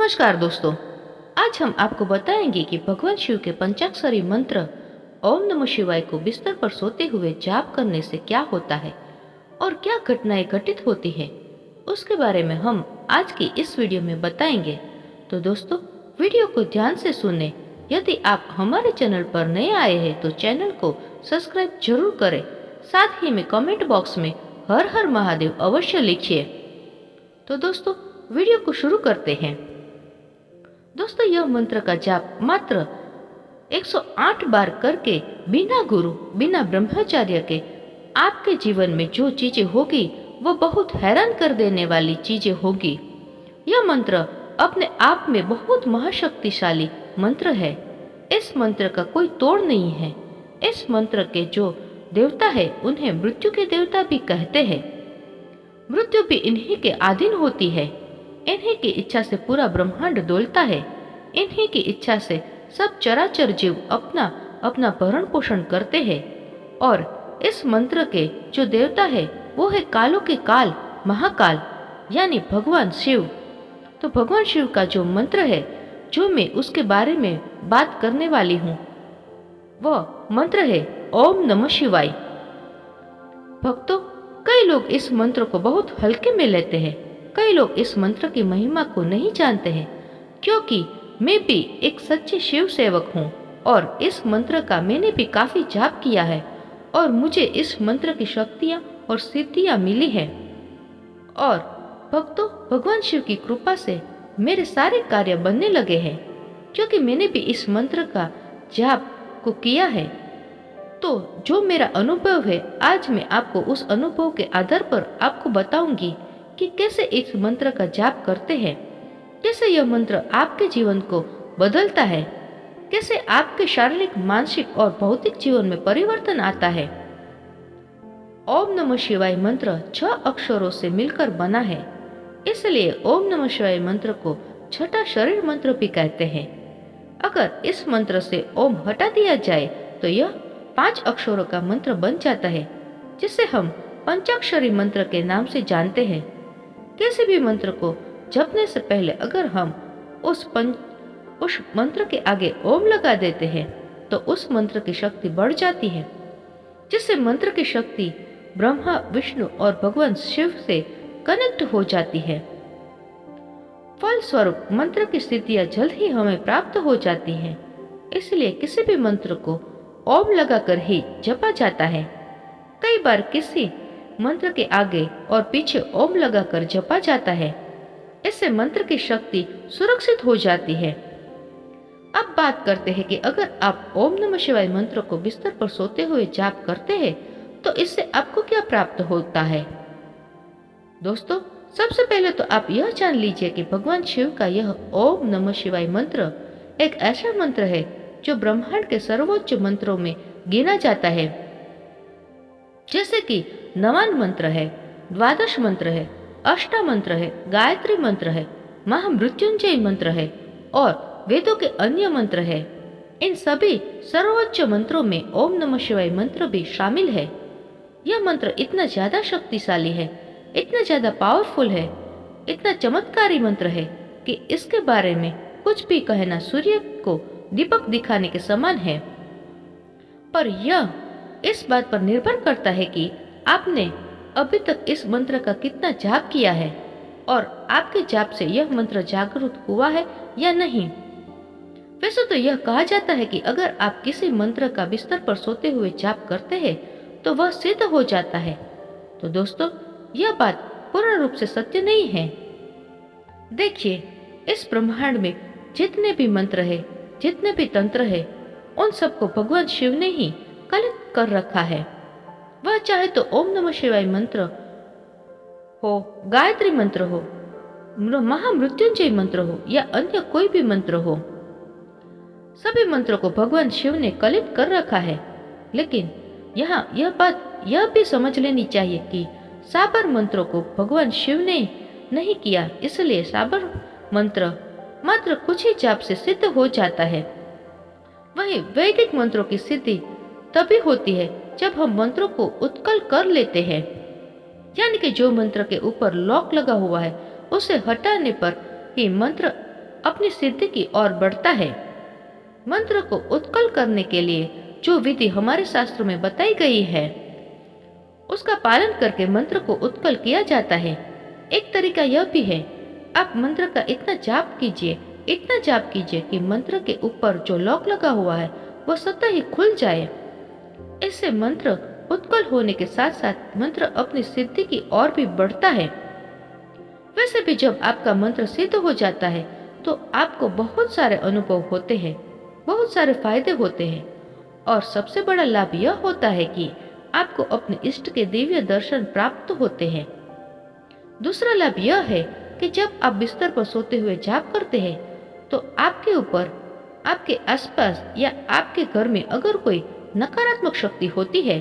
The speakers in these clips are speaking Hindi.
नमस्कार दोस्तों, आज हम आपको बताएंगे कि भगवान शिव के पंचाक्षरी मंत्र ओम नमः शिवाय को बिस्तर पर सोते हुए जाप करने से क्या होता है और क्या घटनाएं घटित होती है, उसके बारे में हम आज की इस वीडियो में बताएंगे। तो दोस्तों, वीडियो को ध्यान से सुने। यदि आप हमारे चैनल पर नए आए हैं तो चैनल को सब्सक्राइब जरूर करें। साथ ही में कमेंट बॉक्स में हर हर महादेव अवश्य लिखिए। तो दोस्तों, वीडियो को शुरू करते हैं। दोस्तों, यह मंत्र का जाप मात्र 108 बार करके बिना गुरु बिना ब्रह्मचार्य के आपके जीवन में जो चीजें होगी वो बहुत हैरान कर देने वाली चीजें होगी। यह मंत्र अपने आप में बहुत महाशक्तिशाली मंत्र है। इस मंत्र का कोई तोड़ नहीं है। इस मंत्र के जो देवता है उन्हें मृत्यु के देवता भी कहते हैं। मृत्यु भी इन्हीं के अधीन होती है। इन्हीं की इच्छा से पूरा ब्रह्मांड डोलता है। इन्हीं की इच्छा से सब चराचर जीव अपना अपना भरण पोषण करते हैं। और इस मंत्र के जो देवता है वो है कालों के काल महाकाल यानी भगवान शिव। तो भगवान शिव का जो मंत्र है जो मैं उसके बारे में बात करने वाली हूँ वह मंत्र है ओम नमः शिवाय। भक्तों, कई लोग इस मंत्र को बहुत हल्के में लेते हैं। कई लोग इस मंत्र की महिमा को नहीं जानते हैं, क्योंकि मैं भी एक सच्चे शिव सेवक हूँ और इस मंत्र का मैंने भी काफी जाप किया है और मुझे इस मंत्र की शक्तियाँ और सिद्धियाँ मिली है। और भक्तों, भगवान शिव की कृपा से मेरे सारे कार्य बनने लगे हैं, क्योंकि मैंने भी इस मंत्र का जाप को किया है। तो जो मेरा अनुभव है आज मैं आपको उस अनुभव के आधार पर आपको बताऊंगी कि कैसे इस मंत्र का जाप करते हैं, कैसे यह मंत्र आपके जीवन को बदलता है, कैसे आपके शारीरिक मानसिक और भौतिक जीवन में परिवर्तन आता है। ओम नमः शिवाय मंत्र 6 अक्षरों से मिलकर बना है, इसलिए ओम नमः शिवाय मंत्र को छठा शरीर मंत्र भी कहते हैं। अगर इस मंत्र से ओम हटा दिया जाए तो यह 5 अक्षरों का मंत्र बन जाता है, जिसे हम पंचाक्षरी मंत्र के नाम से जानते हैं। किसी भी मंत्र को जपने से पहले अगर हम उस मंत्र के आगे ओम लगा देते हैं तो उस मंत्र की शक्ति बढ़ जाती है, जिससे मंत्र की शक्ति ब्रह्मा विष्णु और भगवान शिव से कनेक्ट हो जाती है। फलस्वरूप मंत्र की स्थितियां जल्द ही हमें प्राप्त हो जाती हैं। इसलिए किसी भी मंत्र को ओम लगाकर ही जपा जाता है। कई बार किसी मंत्र के आगे और पीछे ओम लगाकर जपा जाता है। इससे मंत्र की शक्ति सुरक्षित हो जाती है। अब बात करते हैं कि अगर आप ओम नमः शिवाय मंत्र को बिस्तर पर सोते हुए जाप करते हैं तो इससे आपको क्या प्राप्त होता है। दोस्तों, सबसे पहले तो आप यह जान लीजिए कि भगवान शिव का यह ओम नमः शिवाय मंत्र एक ऐसा मंत्र है जो ब्रह्मांड के सर्वोच्च मंत्रों में गिना जाता है। जैसे कि नवान मंत्र है, द्वादश मंत्र है, अष्टा मंत्र है, गायत्री मंत्र है, महामृत्युंजय मंत्र है और वेदों के अन्य मंत्र है। इन सभी सर्वोच्च मंत्रों में ओम नमः शिवाय मंत्र भी शामिल है। यह मंत्र इतना ज्यादा शक्तिशाली है, इतना ज्यादा पावरफुल है, इतना चमत्कारी मंत्र है कि इसके बारे में कुछ भी कहना सूर्य को दीपक दिखाने के समान है। पर यह इस बात पर निर्भर करता है कि आपने अभी तक इस मंत्र का कितना जाप किया है और आपके जाप से यह मंत्र जागृत हुआ है या नहीं। वैसे तो यह कहा जाता है कि अगर आप किसी मंत्र का बिस्तर पर सोते हुए जाप करते हैं तो वह सिद्ध हो जाता है। तो दोस्तों, यह बात पूर्ण रूप से सत्य नहीं है। देखिए, इस ब्रह्मांड में जितने भी मंत्र है, जितने भी तंत्र है, उन सबको भगवान शिव ने ही कलित कर रखा है। वह चाहे तो ओम नमः शिवाय मंत्र हो, गायत्री मंत्र हो, महामृत्युंजय मंत्र हो या अन्य कोई भी मंत्र हो, सभी मंत्रों को भगवान शिव ने कलित कर रखा है। लेकिन यहाँ यह बात यह भी समझ लेनी चाहिए कि साबर मंत्रों को भगवान शिव ने नहीं किया, इसलिए साबर मंत्र मात्र कुछ ही जाप से सिद्ध हो जाता है। वहीं वैदिक मंत्रों की सिद्धि तभी होती है जब हम मंत्रों को उत्कल कर लेते हैं, यानी कि जो मंत्र के ऊपर लॉक लगा हुआ है उसे हटाने पर ही मंत्र अपनी सिद्धि की ओर बढ़ता है। मंत्र को उत्कल करने के लिए जो विधि हमारे शास्त्रों में बताई गई है, उसका पालन करके मंत्र को उत्कल किया जाता है। एक तरीका यह भी है, आप मंत्र का इतना जाप कीजिए कि मंत्र के ऊपर जो लॉक लगा हुआ है वह स्वतः ही खुल जाए। इससे मंत्र उत्कल होने के साथ साथ मंत्र अपनी सिद्धि की ओर भी बढ़ता है। वैसे भी जब आपका मंत्र सिद्ध हो जाता है तो आपको बहुत सारे अनुभव होते हैं, बहुत सारे फायदे होते हैं, और सबसे बड़ा लाभ यह होता है कि आपको अपने इष्ट के दिव्य दर्शन प्राप्त होते हैं। दूसरा लाभ यह है कि जब आप बिस्तर पर सोते हुए जाप करते हैं तो आपके ऊपर, आपके आसपास या आपके घर में अगर कोई नकारात्मक शक्ति होती है,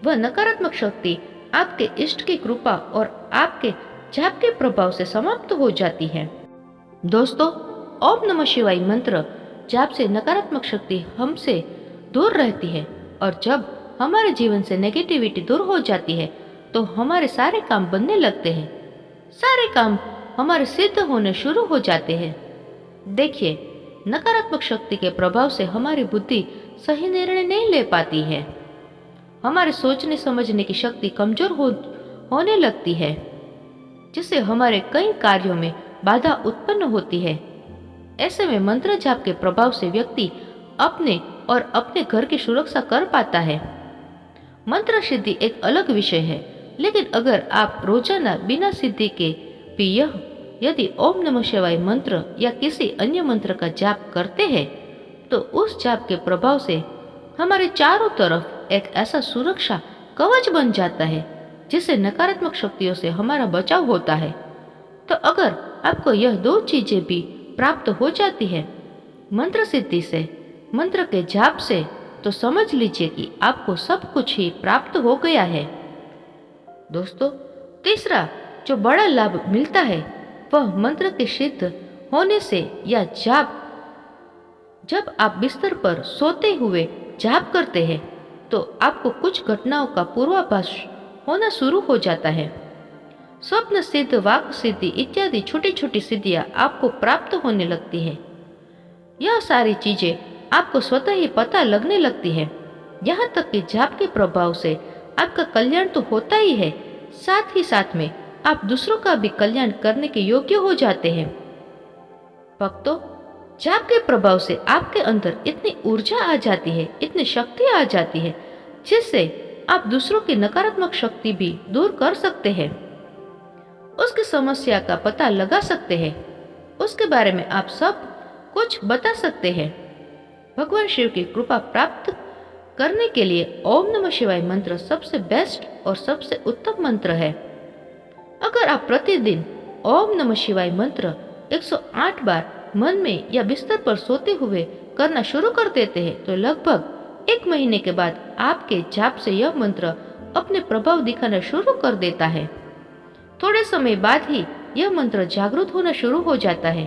वह नकारात्मक शक्ति आपके इष्ट की कृपा और आपके जाप के प्रभाव से समाप्त हो जाती है। दोस्तों, ओम नमः शिवाय मंत्र जाप से नकारात्मक शक्ति हमसे दूर रहती है, और जब हमारे जीवन से नेगेटिविटी दूर हो जाती है तो हमारे सारे काम बनने लगते हैं, सारे काम हमारे सिद्ध होने शुरू हो जाते हैं। देखिए, नकारात्मक शक्ति के प्रभाव से हमारी बुद्धि सही निर्णय नहीं ले पाती है, हमारे सोचने समझने की शक्ति कमजोर होने लगती है, जिससे हमारे कई कार्यों में बाधा उत्पन्न होती है। ऐसे में मंत्र जाप के प्रभाव से व्यक्ति अपने और अपने घर की सुरक्षा कर पाता है। मंत्र सिद्धि एक अलग विषय है, लेकिन अगर आप रोजाना बिना सिद्धि के भी यदि ओम नमः शिवाय मंत्र या किसी अन्य मंत्र का जाप करते हैं तो उस जाप के प्रभाव से हमारे चारों तरफ एक ऐसा सुरक्षा कवच बन जाता है जिससे नकारात्मक शक्तियों से हमारा बचाव होता है। तो अगर आपको यह दो चीजें भी प्राप्त हो जाती है, मंत्र सिद्धि से, मंत्र के जाप से, तो समझ लीजिए कि आपको सब कुछ ही प्राप्त हो गया है। दोस्तों, तीसरा जो बड़ा लाभ मिलता है वह मंत्र के सिद्ध होने से या जाप, जब आप बिस्तर पर सोते हुए जाप करते हैं तो आपको कुछ घटनाओं का पूर्वाभास होना शुरू हो जाता है। स्वप्न सिद्ध, वाक सिद्धि इत्यादि छोटी छोटी सिद्धियां आपको प्राप्त होने लगती है। यह सारी चीजें आपको स्वतः ही पता लगने लगती है। यहाँ तक कि जाप के प्रभाव से आपका कल्याण तो होता ही है, साथ ही साथ में आप दूसरों का भी कल्याण करने के योग्य हो जाते हैं। भक्तों, जाप के प्रभाव से आपके अंदर इतनी ऊर्जा आ जाती है, इतनी शक्ति आ जाती है, जिससे आप दूसरों की नकारात्मक शक्ति भी दूर कर सकते हैं, उसकी समस्या का पता लगा सकते हैं, उसके बारे में आप सब कुछ बता सकते हैं। भगवान शिव की कृपा प्राप्त करने के लिए ओम नमः शिवाय मंत्र सबसे बेस्ट और सबसे उत्तम मंत्र है। अगर आप प्रतिदिन ओम नमः शिवाय मंत्र 108 बार मन में या बिस्तर पर सोते हुए करना शुरू कर देते हैं तो लगभग 1 महीने के बाद आपके जाप से यह मंत्र अपने प्रभाव दिखाना शुरू कर देता है। थोड़े समय बाद ही यह मंत्र जागृत होना शुरू हो जाता है।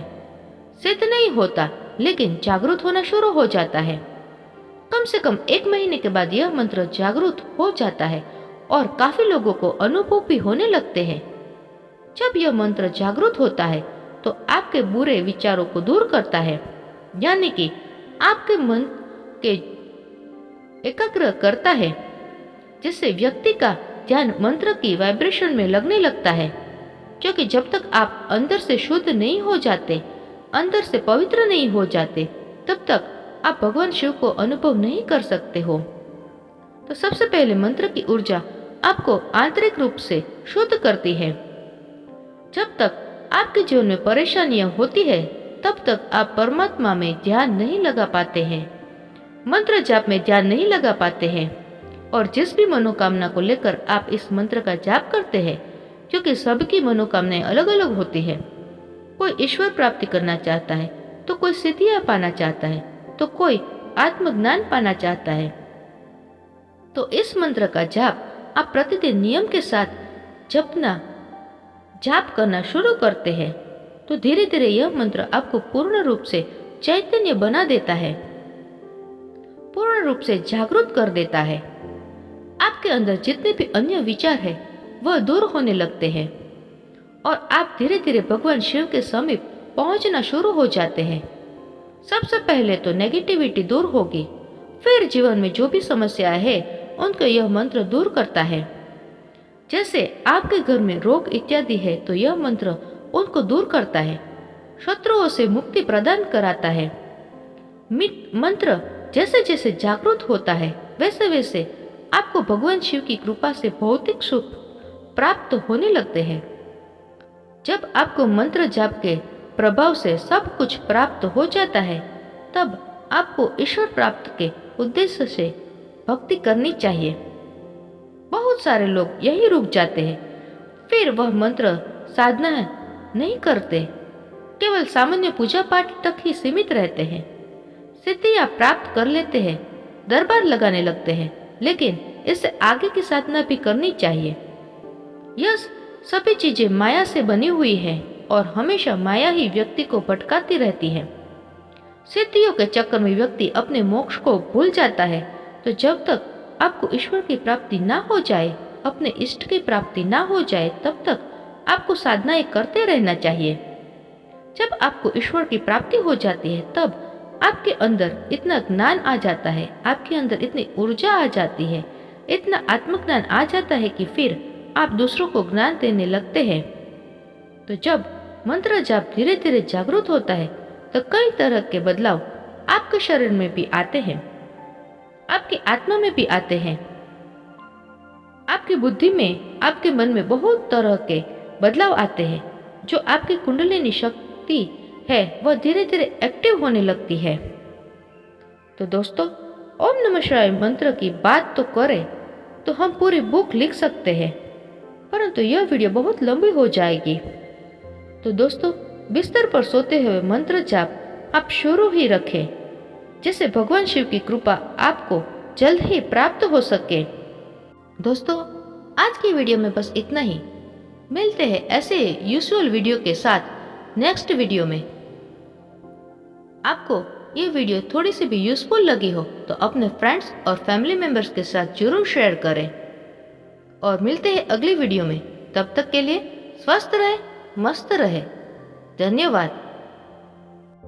सिद्ध नहीं होता, लेकिन जागृत होना शुरू हो जाता है। कम से कम 1 महीने के बाद यह मंत्र जागृत हो जाता है और काफी लोगों को अनुभव भी होने लगते हैं। जब यह मंत्र जागृत होता है तो आपके बुरे विचारों को दूर करता है, यानी कि आपके मन के एकाग्र करता है, जिससे व्यक्ति का ध्यान मंत्र की वाइब्रेशन में लगने लगता है। क्योंकि जब तक आप अंदर से शुद्ध नहीं हो जाते, अंदर से पवित्र नहीं हो जाते, तब तक आप भगवान शिव को अनुभव नहीं कर सकते हो। तो सबसे पहले मंत्र की ऊर्जा आपको आंतरिक रूप से शुद्ध करती है। जब तक आपके जीवन में परेशानियां होती है तब तक आप परमात्मा में ध्यान नहीं लगा पाते हैं, मंत्र जाप में ध्यान नहीं लगा पाते हैं। और जिस भी मनोकामना को लेकर आप इस मंत्र का जाप करते हैं, क्योंकि सबकी मनोकामनाएं अलग अलग होती है, कोई ईश्वर प्राप्ति करना चाहता है, तो कोई सिद्धियां पाना चाहता है, तो कोई आत्मज्ञान पाना चाहता है। तो इस मंत्र का जाप आप प्रतिदिन नियम के साथ जाप करना शुरू करते हैं तो धीरे धीरे यह मंत्र आपको पूर्ण रूप से चैतन्य बना देता है, पूर्ण रूप से जागरूक कर देता है। आपके अंदर जितने भी अन्य विचार है वह दूर होने लगते हैं और आप धीरे धीरे भगवान शिव के समीप पहुंचना शुरू हो जाते हैं। सबसे पहले तो नेगेटिविटी दूर होगी, फिर जीवन में जो भी समस्या है उनको यह मंत्र दूर करता है। जैसे आपके घर में रोग इत्यादि है तो यह मंत्र उनको दूर करता है, शत्रुओं से मुक्ति प्रदान कराता है। मंत्र जैसे जैसे जागृत होता है वैसे वैसे आपको भगवान शिव की कृपा से भौतिक सुख प्राप्त होने लगते हैं। जब आपको मंत्र जाप के प्रभाव से सब कुछ प्राप्त हो जाता है तब आपको ईश्वर प्राप्त के उद्देश्य से भक्ति करनी चाहिए। बहुत सारे लोग यही रुक जाते हैं, फिर वह मंत्र साधना नहीं करते, केवल सामान्य पूजा पाठ तक ही सीमित रहते हैं। सिद्धियां प्राप्त कर लेते हैं, दरबार लगाने लगते हैं, लेकिन इससे आगे की साधना भी करनी चाहिए। यह सभी चीजें माया से बनी हुई है और हमेशा माया ही व्यक्ति को भटकाती रहती है। सिद्धियों के चक्कर में व्यक्ति अपने मोक्ष को भूल जाता है। तो जब तक आपको ईश्वर की प्राप्ति ना हो जाए, अपने इष्ट की प्राप्ति ना हो जाए, तब तक आपको साधनाएं करते रहना चाहिए। जब आपको ईश्वर की प्राप्ति हो जाती है तब आपके अंदर इतना ज्ञान आ जाता है, आपके अंदर इतनी ऊर्जा आ जाती है, इतना आत्मज्ञान आ जाता है कि फिर आप दूसरों को ज्ञान देने लगते हैं। तो जब मंत्र जाप धीरे धीरे जागृत होता है तो कई तरह के बदलाव आपके शरीर में भी आते हैं, आपकी आत्मा में भी आते हैं, आपकी बुद्धि में, आपके मन में बहुत तरह के बदलाव आते हैं। जो आपकी कुंडलिनी शक्ति है वह धीरे धीरे एक्टिव होने लगती है। तो दोस्तों, ओम नमः शिवाय मंत्र की बात तो करें तो हम पूरी बुक लिख सकते हैं, परंतु यह वीडियो बहुत लंबी हो जाएगी। तो दोस्तों, बिस्तर पर सोते हुए मंत्र जाप आप शुरू ही रखें, जिससे भगवान शिव की कृपा आपको जल्द ही प्राप्त हो सके। दोस्तों, आज की वीडियो में बस इतना ही। मिलते हैं ऐसे यूजुअल वीडियो के साथ नेक्स्ट वीडियो में। आपको ये वीडियो थोड़ी सी भी यूजफुल लगी हो तो अपने फ्रेंड्स और फैमिली मेंबर्स के साथ जरूर शेयर करें। और मिलते हैं अगली वीडियो में। तब तक के लिए स्वस्थ रहे, मस्त रहे। धन्यवाद।